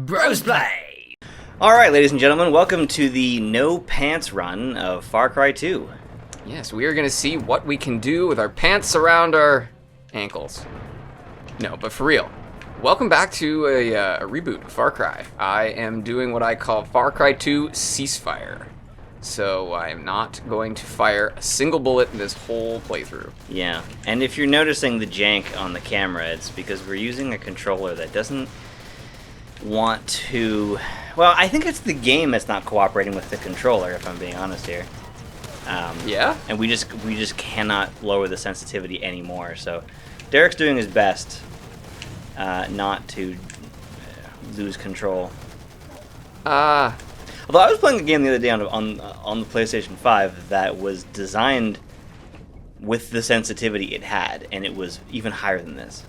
Bros Play! Alright, ladies and gentlemen, welcome to the no pants run of Far Cry 2. Yes, we are going to see what we can do with our pants around our ankles. No, but for real. Welcome back to a reboot of Far Cry. I am doing what I call Far Cry 2 Ceasefire. So I am not going to fire a single bullet in this whole playthrough. Yeah, and if you're noticing the jank on the camera, it's because we're using a controller that doesn't want to... Well, I think it's the game that's not cooperating with the controller, if I'm being honest here. Yeah? And we just cannot lower the sensitivity anymore, so Derek's doing his best not to lose control. Although I was playing a game the other day on the PlayStation 5 that was designed with the sensitivity it had, and it was even higher than this.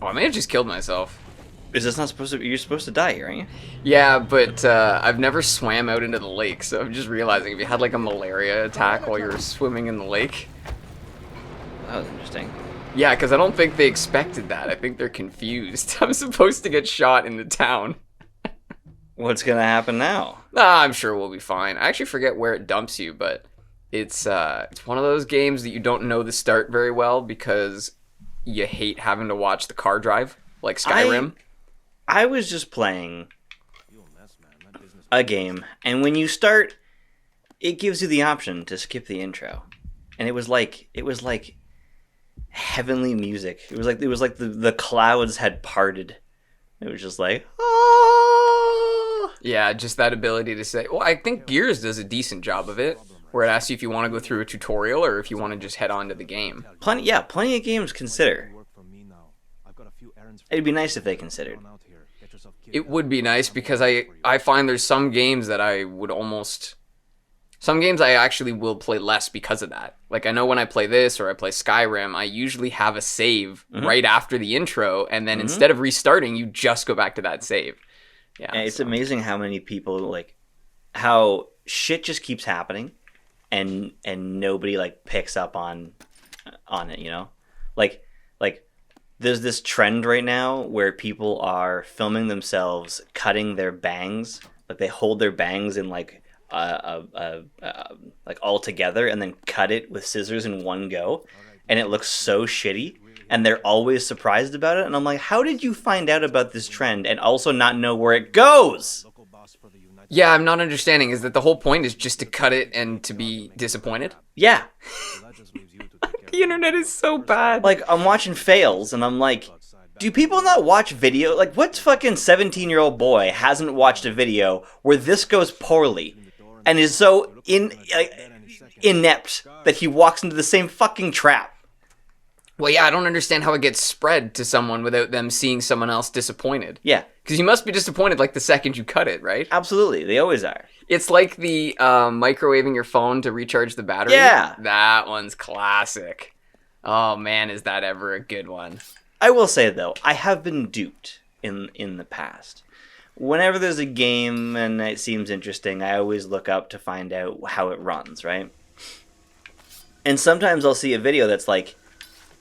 Oh, I may have just killed myself. Is this not supposed to be... You're supposed to die here, aren't you? Yeah, but I've never swam out into the lake, so I'm just realizing if you had like a malaria attack while you were swimming in the lake. That was interesting. Yeah, because I don't think they expected that. I think they're confused. I'm supposed to get shot in the town. What's gonna happen now? I'm sure we'll be fine. I actually forget where it dumps you, but it's one of those games that you don't know the start very well because you hate having to watch the car drive, like Skyrim. I was just playing a game, and when you start, it gives you the option to skip the intro, and it was like heavenly music. It was like the clouds had parted. It was just like, oh. Yeah, just that ability to say. Well, I think Gears does a decent job of it, where it asks you if you want to go through a tutorial or if you want to just head on to the game. Plenty of games consider. It'd be nice if they considered. It would be nice because I find there's some games that I would almost... Some games I actually will play less because of that. Like, I know when I play this or I play Skyrim, I usually have a save right after the intro, and then instead of restarting, you just go back to that save. Yeah, and it's amazing how many people, like, how shit just keeps happening, and nobody, like, picks up on it, you know? Like, there's this trend right now where people are filming themselves cutting their bangs. Like, they hold their bangs in, like all together and then cut it with scissors in one go, and it looks so shitty, and they're always surprised about it, and I'm like, how did you find out about this trend and also not know where it goes? Yeah, I'm not understanding. Is that the whole point is just to cut it and to be disappointed? Yeah. The internet is so bad. Like, I'm watching fails, and I'm like, do people not watch video? Like, what fucking 17-year-old boy hasn't watched a video where this goes poorly and is so inept that he walks into the same fucking trap? Well, yeah, I don't understand how it gets spread to someone without them seeing someone else disappointed. Yeah. Because you must be disappointed like the second you cut it, right? Absolutely. They always are. It's like the microwaving your phone to recharge the battery. Yeah. That one's classic. Oh, man, is that ever a good one. I will say, though, I have been duped in the past. Whenever there's a game and it seems interesting, I always look up to find out how it runs, right? And sometimes I'll see a video that's like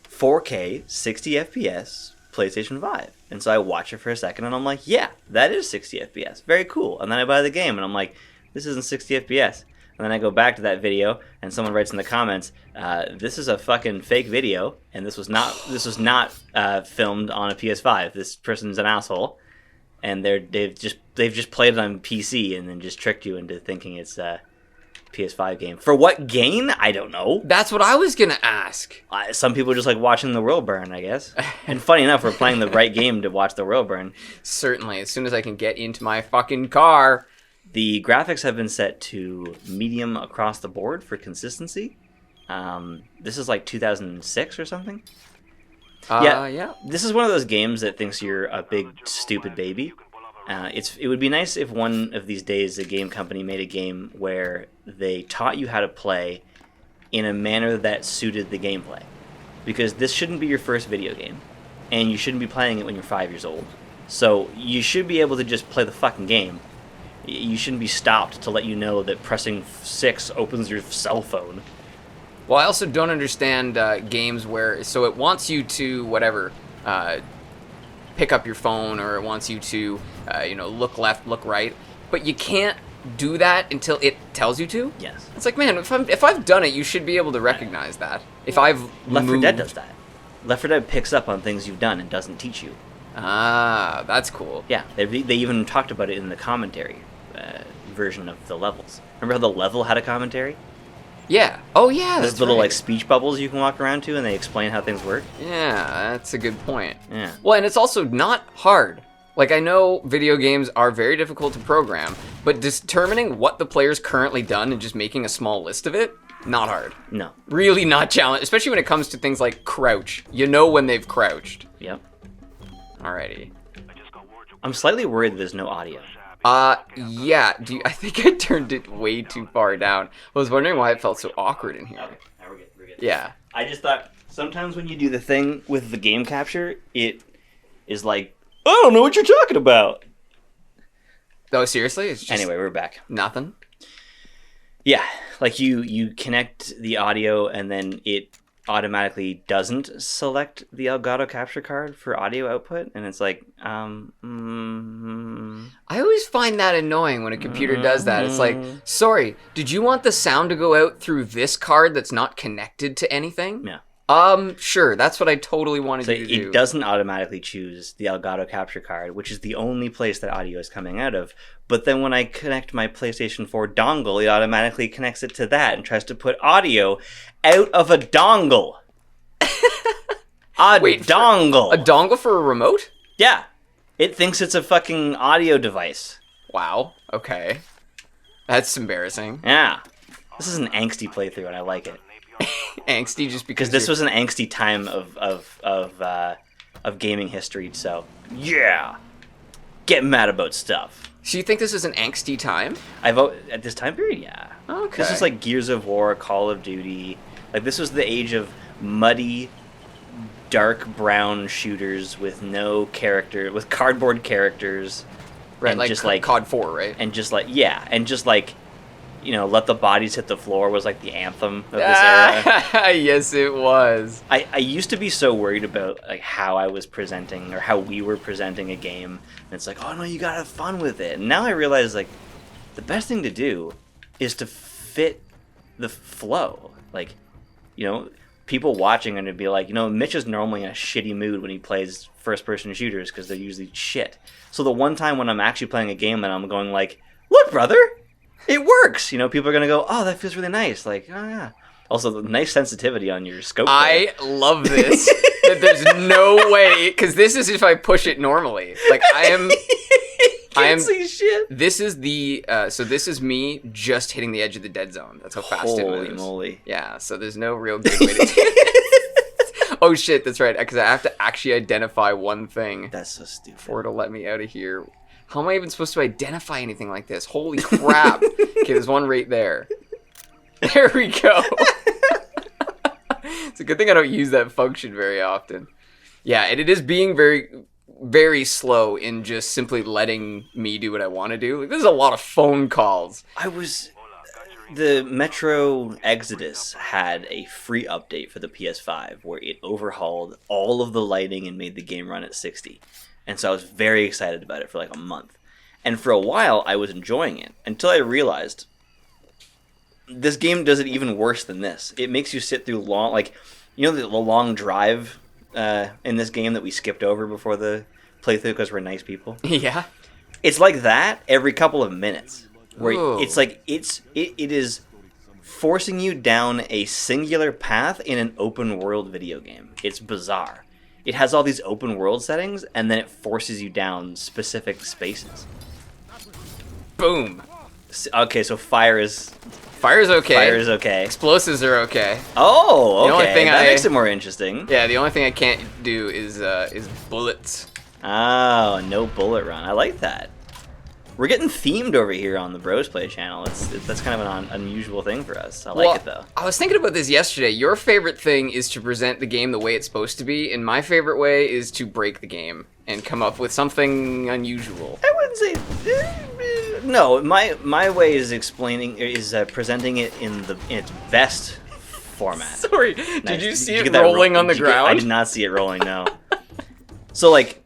4K, 60 FPS, PlayStation 5. And so I watch it for a second and I'm like, yeah, that is 60 FPS. Very cool. And then I buy the game and I'm like, this isn't 60 FPS. And then I go back to that video and someone writes in the comments, this is a fucking fake video and this was not filmed on a PS5. This person's an asshole. And they've just played it on PC and then just tricked you into thinking it's a PS5 game. For what gain? I don't know. That's what I was going to ask. Some people just like watching the world burn, I guess. And funny enough, we're playing the right game to watch the world burn. Certainly. As soon as I can get into my fucking car. The graphics have been set to medium across the board for consistency. This is like 2006 or something. Yeah. This is one of those games that thinks you're a big stupid baby. It would be nice if one of these days a game company made a game where they taught you how to play in a manner that suited the gameplay. Because this shouldn't be your first video game, and you shouldn't be playing it when you're 5 years old. So you should be able to just play the fucking game. You shouldn't be stopped to let you know that pressing 6 opens your cell phone. Well, I also don't understand games where... So it wants you to, whatever, pick up your phone or it wants you to, look left, look right. But you can't do that until it tells you to. Yes. It's like, man, if I've done it, you should be able to recognize that. If I've Left 4 moved... Dead does that. Left 4 Dead picks up on things you've done and doesn't teach you. Ah, that's cool. Yeah, they even talked about it in the commentary version of the levels. Remember how the level had a commentary? Yeah. Oh, yeah, There's that's little right. like speech bubbles you can walk around to, and they explain how things work. Yeah, that's a good point. Yeah. Well, and it's also not hard. Like, I know video games are very difficult to program, but determining what the player's currently done and just making a small list of it, not hard. No. Really not challenging, especially when it comes to things like crouch. You know when they've crouched. Yep. Alrighty. I'm slightly worried there's no audio. Yeah. I think I turned it way too far down. I was wondering why it felt so awkward in here. Okay, now we're good. Yeah. I just thought sometimes when you do the thing with the game capture, it is like, I don't know what you're talking about. Oh, seriously? It's just Anyway, we're back. nothing? Yeah, like you connect the audio and then it automatically doesn't select the Elgato capture card for audio output, and it's like, I always find that annoying when a computer does that. It's like, sorry, did you want the sound to go out through this card that's not connected to anything? yeah. Sure, that's what I totally wanted So you to do. it doesn't automatically choose the Elgato capture card, which is the only place that audio is coming out of. But then when I connect my PlayStation 4 dongle, it automatically connects it to that and tries to put audio out of a dongle. Dongle. A dongle for a remote? Yeah. It thinks it's a fucking audio device. Wow, okay. That's embarrassing. Yeah. This is an angsty playthrough, and I like it. Angsty just because Because this was an angsty time of gaming history, so yeah. Get mad about stuff. So you think this is an angsty time? I vote at this time period, yeah. Okay. This was like Gears of War, Call of Duty. Like this was the age of muddy, dark brown shooters with no character, with cardboard characters. right, and like just like COD 4, right? and just like let the bodies hit the floor was like the anthem of this era. Yes, it was. I used to be so worried about like how I was presenting or how we were presenting a game. And it's like, oh no, you gotta have fun with it. And now I realize like the best thing to do is to fit the flow. Like, people watching are gonna be like, Mitch is normally in a shitty mood when he plays first-person shooters because they're usually shit. So the one time when I'm actually playing a game and I'm going like, look, brother, it works. People are gonna go, oh, that feels really nice. Like, oh yeah. Also, the nice sensitivity on your scope. I love this. That there's no way, because this is if I push it normally. Like I am see shit. This is the so this is me just hitting the edge of the dead zone. That's how fast it Holy moves. moly. Yeah, so there's no real good way to do it. Oh shit, that's right. Because I have to actually identify one thing That's so stupid. for it to let me out of here. How am I even supposed to identify anything like this? Holy crap. Okay, there's one right there. There we go. It's a good thing I don't use that function very often. Yeah, and it is being very, very slow in just simply letting me do what I want to do. Like, there's a lot of phone calls. The Metro Exodus had a free update for the PS5 where it overhauled all of the lighting and made the game run at 60. And so I was very excited about it for like a month. And for a while, I was enjoying it until I realized this game does it even worse than this. It makes you sit through long, like, the long drive in this game that we skipped over before the playthrough because we're nice people. Yeah. It's like that every couple of minutes, where Ooh. it's like it is forcing you down a singular path in an open world video game. It's bizarre. It has all these open world settings, and then it forces you down specific spaces. Boom. Okay, so fire is okay. Fire is okay. Explosives are okay. Oh, okay. The only thing that makes it more interesting. Yeah, the only thing I can't do is bullets. Oh, no bullet run. I like that. We're getting themed over here on the Bros Play channel. That's kind of an unusual thing for us. I like it, though. I was thinking about this yesterday. Your favorite thing is to present the game the way it's supposed to be, and my favorite way is to break the game and come up with something unusual. I wouldn't say... No, my way is presenting it in its best format. Sorry, Nice. did you see you it get that rolling on the I ground? did not see it rolling, no. So, like,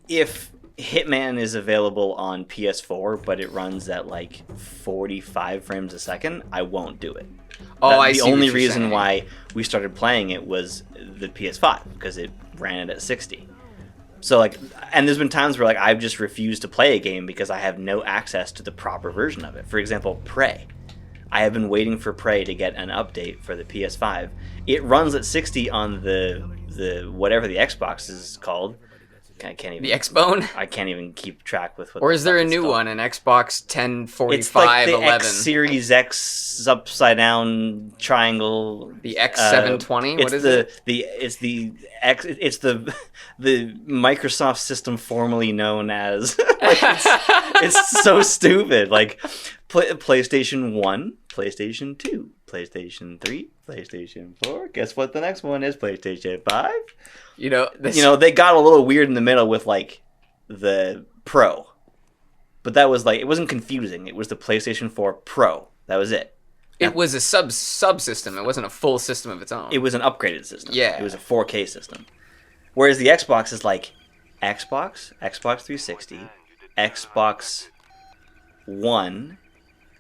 if Hitman is available on PS4, but it runs at like 45 frames a second, I won't do it. I The see only what you're reason saying. why we started playing it was the PS5 because it ran it at 60. So like, and there's been times where like I've just refused to play a game because I have no access to the proper version of it. For example, Prey. I have been waiting for Prey to get an update for the PS5. It runs at 60 on the whatever the Xbox is called. I can't even. The X-Bone? I can't even keep track with what. Or is there a it's new called. one, an Xbox 1045 It's like the 11? X Series X upside down triangle. The X720? What is it? It's the X. It's the Microsoft system formerly known as. Like, it's so stupid. Like PlayStation 1, PlayStation 2, PlayStation 3, PlayStation 4. Guess what? The next one is PlayStation 5. You know, They got a little weird in the middle with like the Pro, but that was like it wasn't confusing. It was the PlayStation 4 Pro. That was it. it was a subsystem. It wasn't a full system of its own. It was an upgraded system. Yeah. It was a 4K system. Whereas the Xbox is like Xbox, Xbox 360, Xbox One,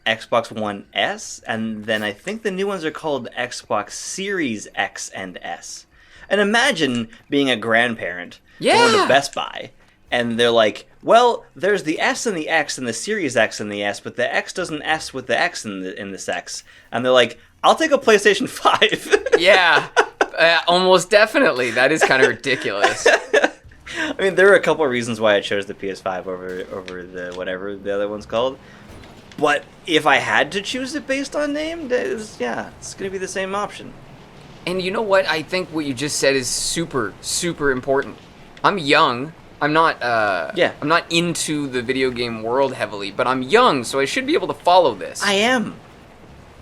Xbox One S, and then I think the new ones are called Xbox Series X and S. And imagine being a grandparent going to Best Buy, and they're like, well, there's the S and the X and the Series X and the S, but the X doesn't S with the X in this X. And they're like, I'll take a PlayStation 5. Yeah, almost definitely. That is kind of ridiculous. I mean, there are a couple of reasons why I chose the PS5 over the whatever the other one's called. But if I had to choose it based on name, it's going to be the same option. And you know what? I think what you just said is super, super important. I'm young. I'm not I'm not into the video game world heavily, but I'm young, so I should be able to follow this. I am.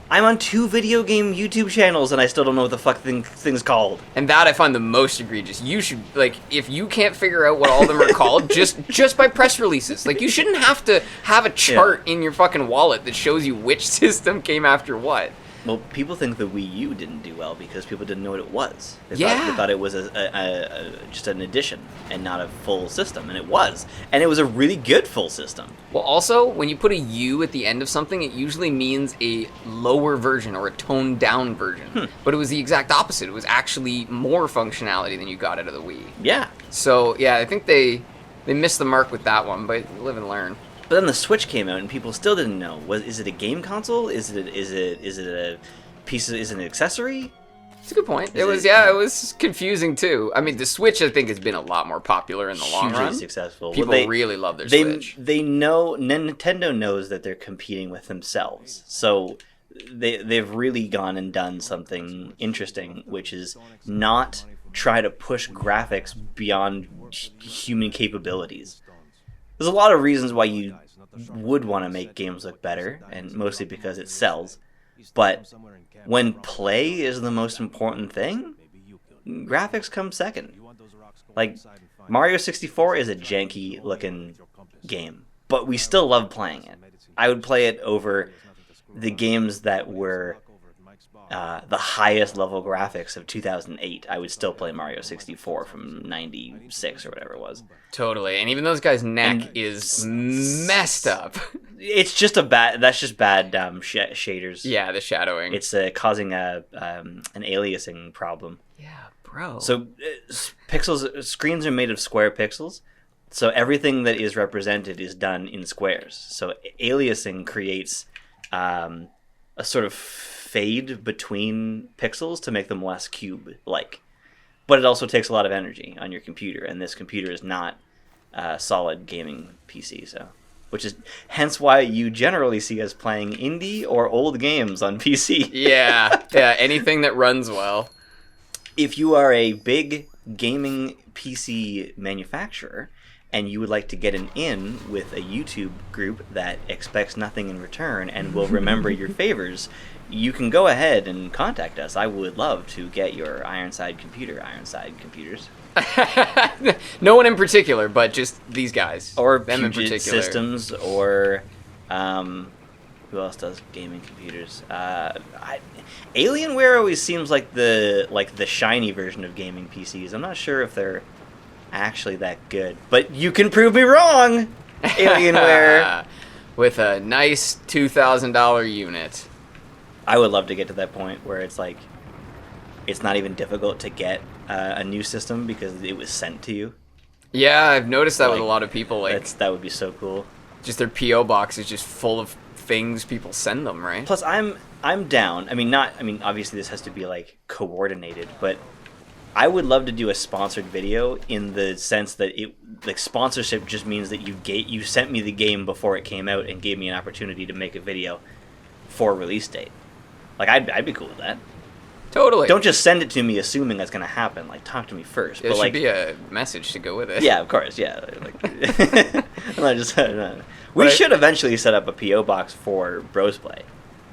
I'm on 2 video game YouTube channels, and I still don't know what the fuck thing's called. And that I find the most egregious. You should, like, if you can't figure out what all of them are called, just by press releases. Like, you shouldn't have to have a chart in your fucking wallet that shows you which system came after what. Well, people think the Wii U didn't do well because people didn't know what it was. They thought it was just an addition and not a full system, and it was. And it was a really good full system. Well, also, when you put a U at the end of something, it usually means a lower version or a toned down version. But it was the exact opposite. It was actually more functionality than you got out of the Wii. Yeah. So, yeah, I think they missed the mark with that one, but live and learn. But then the Switch came out, and people still didn't know. Is it a game console? Is it a piece? Is it an accessory? It's a good point. It was confusing too. I mean, the Switch I think has been a lot more popular in the long run. Hugely successful. People really love their Switch. They know Nintendo knows that they're competing with themselves, so they've really gone and done something interesting, which is not try to push graphics beyond human capabilities. There's a lot of reasons why you would want to make games look better, and mostly because it sells. But when play is the most important thing, graphics come second. Like, Mario 64 is a janky-looking game, but we still love playing it. I would play it over the games that were the highest level graphics of 2008. I would still play Mario 64 from 96 or whatever it was. Totally, and even those guys' neck is messed up. It's just that's just bad shaders. Yeah, the shadowing. It's causing an aliasing problem. Yeah, bro. So screens are made of square pixels, so everything that is represented is done in squares. So aliasing creates a sort of fade between pixels to make them less cube-like. But it also takes a lot of energy on your computer, and this computer is not a solid gaming PC, which is hence why you generally see us playing indie or old games on PC. yeah, anything that runs well. If you are a big gaming PC manufacturer and you would like to get an in with a YouTube group that expects nothing in return and will remember your favors, you can go ahead and contact us. I would love to get your Ironside Computers. No one in particular, but just these guys. Or them in Puget particular. Systems, or who else does gaming computers? Alienware always seems like the shiny version of gaming PCs. I'm not sure if they're... actually that good. But you can prove me wrong, Alienware. With a nice $2,000 unit. I would love to get to that point where it's like, it's not even difficult to get a new system because it was sent to you. Yeah, I've noticed that with a Like, lot of people. Like, that would be so cool. just their PO box is just full of things people send them, right? Plus, I'm down. I mean, obviously this has to be like coordinated, but I would love to do a sponsored video in the sense that like sponsorship just means that you sent me the game before it came out and gave me an opportunity to make a video for release date. Like I'd be cool with that. Totally. Don't just send it to me assuming that's gonna happen. Like talk to me first. There but should like, be a message to go with it. yeah, of course, yeah. Like, we should eventually set up a PO box for Bros Play,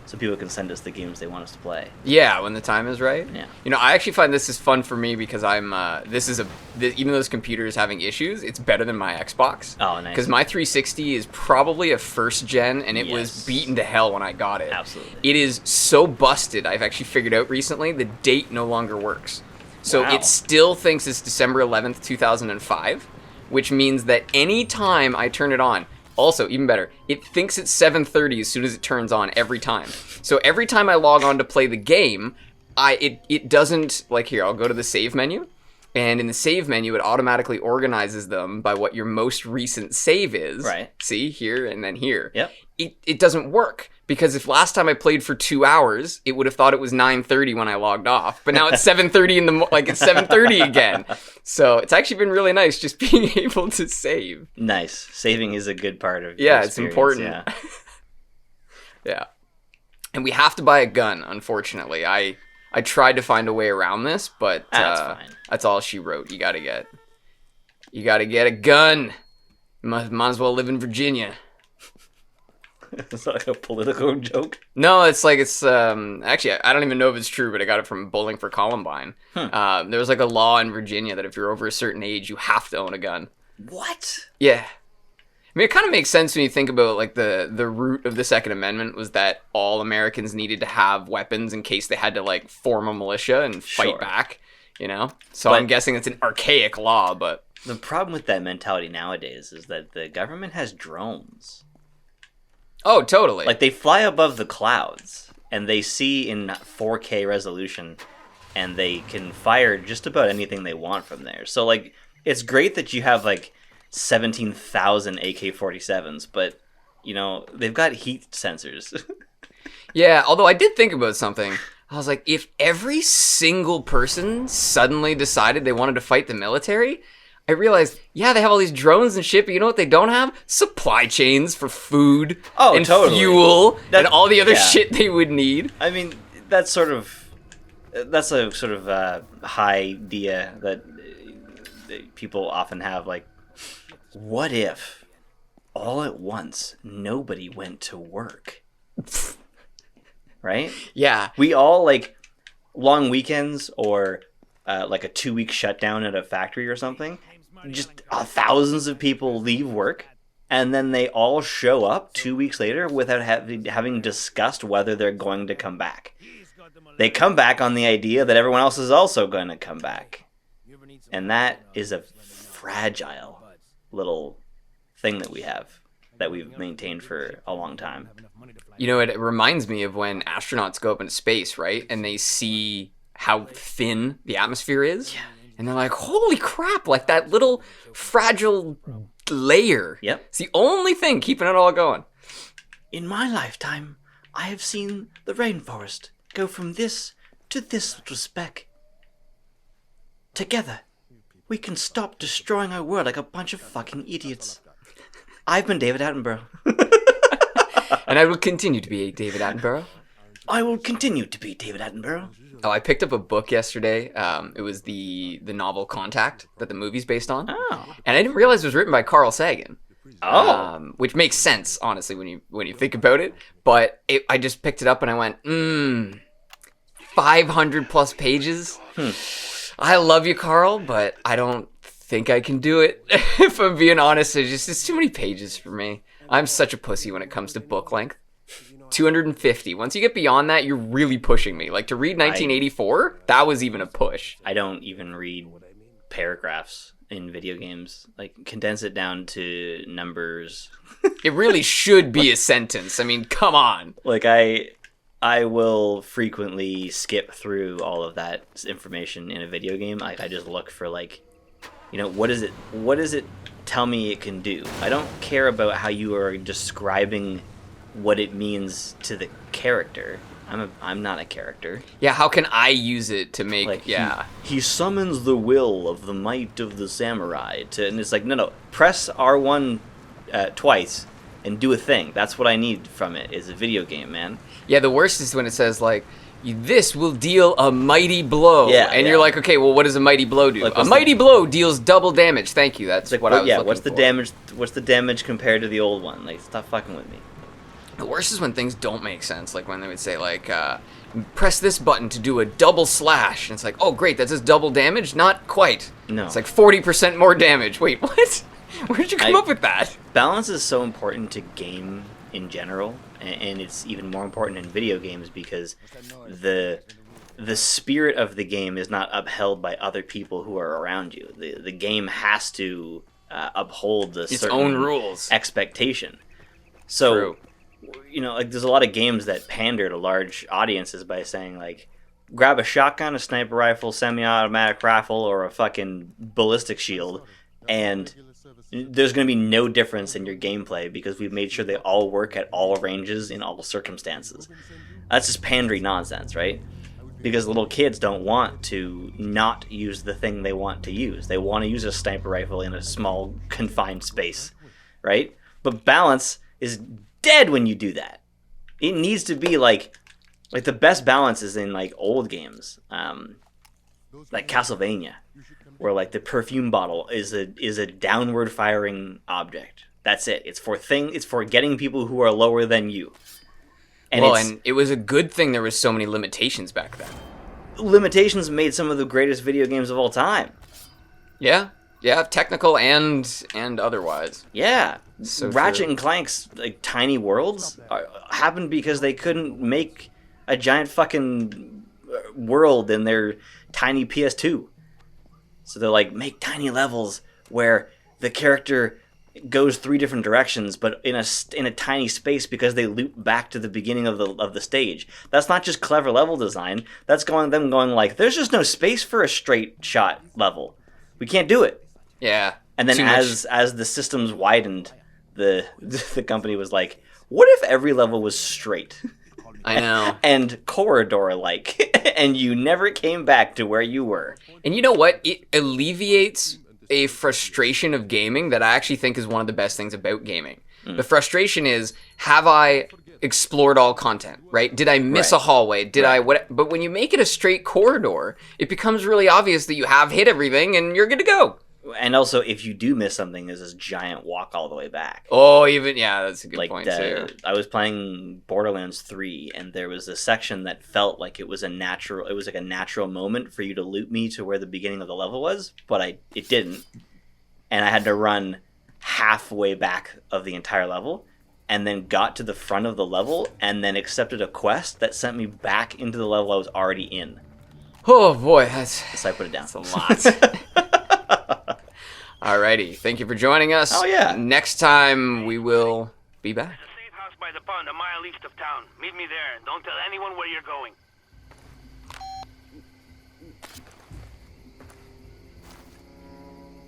so people can send us the games they want us to play. Yeah, when the time is right. Yeah. You know, I actually find this is fun for me because I'm. Even though this computer is having issues, it's better than my Xbox. Oh, nice. Because my 360 is probably a first gen, and it was beaten to hell when I got it. Absolutely. It is so busted. I've actually figured out recently the date no longer works. So Wow. it still thinks it's December 11th, 2005, which means that any time I turn it on. Also, even better, it thinks it's 7:30 as soon as it turns on every time. So every time I log on to play the game, it doesn't, like here, I'll go to the save menu, and in the save menu, it automatically organizes them by what your most recent save is. Right. See, here and then here. Yep. It doesn't work, because if last time I played for 2 hours, it would have thought it was 9:30 when I logged off, but now it's 7:30 it's 7:30 again. So it's actually been really nice just being able to save. Nice. Saving is a good part of Yeah, the it's experience, important. Yeah. Yeah. And we have to buy a gun, unfortunately. I tried to find a way around this, but That's fine. that's all she wrote. You gotta get a gun. Might as well live in Virginia. It's like a political joke. No, actually, I don't even know if it's true, but I got it from Bowling for Columbine. There was like a law in Virginia that if you're over a certain age, you have to own a gun. What? Yeah. I mean, it kind of makes sense when you think about, like, the root of the Second Amendment was that all Americans needed to have weapons in case they had to, like, form a militia and fight Sure. back, you know? So But- I'm guessing it's an archaic law, but... The problem with that mentality nowadays is that the government has drones. Oh, totally. Like, they fly above the clouds, and they see in 4K resolution, and they can fire just about anything they want from there. So, like, it's great that you have, like, 17,000 AK-47s, but, you know, they've got heat sensors. Yeah, although I did think about something. I was like, if every single person suddenly decided they wanted to fight the military... I realized, yeah, they have all these drones and shit, but you know what they don't have? Supply chains for food and fuel and all the other shit they would need. I mean, that's a sort of high idea that people often have. Like, what if all at once nobody went to work? Right? Yeah. We all, like, long weekends or like a 2-week shutdown at a factory or something. Just thousands of people leave work, and then they all show up 2 weeks later without having discussed whether they're going to come back. They come back on the idea that everyone else is also going to come back. And that is a fragile little thing that we've maintained for a long time. You know, it reminds me of when astronauts go up into space, right? And they see how thin the atmosphere is. Yeah. And they're like, holy crap, like that little fragile layer. Yep. It's the only thing keeping it all going. In my lifetime, I have seen the rainforest go from this to this little speck. Together, we can stop destroying our world like a bunch of fucking idiots. I've been David Attenborough. And I will continue to be David Attenborough. I will continue to be David Attenborough. Oh, I picked up a book yesterday. It was the novel Contact that the movie's based on. Oh. And I didn't realize it was written by Carl Sagan. Oh. Which makes sense, honestly, when you think about it. But I just picked it up and I went, 500 plus pages? I love you, Carl, but I don't think I can do it. If I'm being honest, it's too many pages for me. I'm such a pussy when it comes to book length. 250. Once you get beyond that, you're really pushing me. Like, to read 1984, that was even a push. I don't even read paragraphs in video games. Like, condense it down to numbers. It really should be a sentence. I mean, come on. Like, I will frequently skip through all of that information in a video game. Like, I just look for, like, you know, what does it tell me it can do? I don't care about how you are describing what it means to the character. I'm not a character. Yeah, how can I use it to make... Like, yeah. He summons the will of the might of the samurai. And it's like, no. Press R1 twice and do a thing. That's what I need from it, is a video game, man. Yeah, the worst is when it says, like, this will deal a mighty blow. Yeah, and yeah. you're like, okay, well, what does a mighty blow do? Like, a mighty blow deals double damage. Thank you. That's like, what I was looking what's the for. damage? What's the damage compared to the old one? Like, stop fucking with me. The worst is when things don't make sense. Like when they would say, like, press this button to do a double slash. And it's like, oh, great, that does double damage? Not quite. No. It's like 40% more damage. Wait, what? Where did you come up with that? Balance is so important to game in general, and it's even more important in video games because the spirit of the game is not upheld by other people who are around you. The game has to uphold its certain own rules, expectation. So, True. You know, like, there's a lot of games that pander to large audiences by saying, like, grab a shotgun, a sniper rifle, semi-automatic rifle, or a fucking ballistic shield, and there's going to be no difference in your gameplay because we've made sure they all work at all ranges in all circumstances. That's just pandering nonsense, right? Because little kids don't want to not use the thing they want to use. They want to use a sniper rifle in a small, confined space, right? But balance is dead when you do that. It needs to be like the best balance is in, like, old games, like Castlevania, where, like, the perfume bottle is a downward firing object. That's it. It's for getting people who are lower than you. And it was a good thing there was so many limitations back then. Limitations made some of the greatest video games of all time. Yeah, technical and otherwise. Yeah, So Ratchet true. and Clank's, like, tiny worlds happened because they couldn't make a giant fucking world in their tiny PS2. So they're like, make tiny levels where the character goes 3 different directions, but in a tiny space because they loop back to the beginning of the stage. That's not just clever level design. That's them going like, there's just no space for a straight shot level. We can't do it. Yeah. And then too much. as the systems widened, the company was like, what if every level was straight? I know. And corridor-like, and you never came back to where you were. And you know what? It alleviates a frustration of gaming that I actually think is one of the best things about gaming. The frustration is, have I explored all content, right? Did I miss Right. a hallway? But when you make it a straight corridor, it becomes really obvious that you have hit everything and you're good to go. And also, if you do miss something, there's this giant walk all the way back. Oh, that's a good Like, point too. I was playing Borderlands 3, and there was a section that felt like it was like a natural moment for you to loop me to where the beginning of the level was, but it didn't. And I had to run halfway back of the entire level, and then got to the front of the level, and then accepted a quest that sent me back into the level I was already in. Oh boy, So I put it down. that's a lot. Alrighty, thank you for joining us. Oh, yeah. Next time we will be back. There's a safe house by the pond a mile east of town. Meet me there. Don't tell anyone where you're going.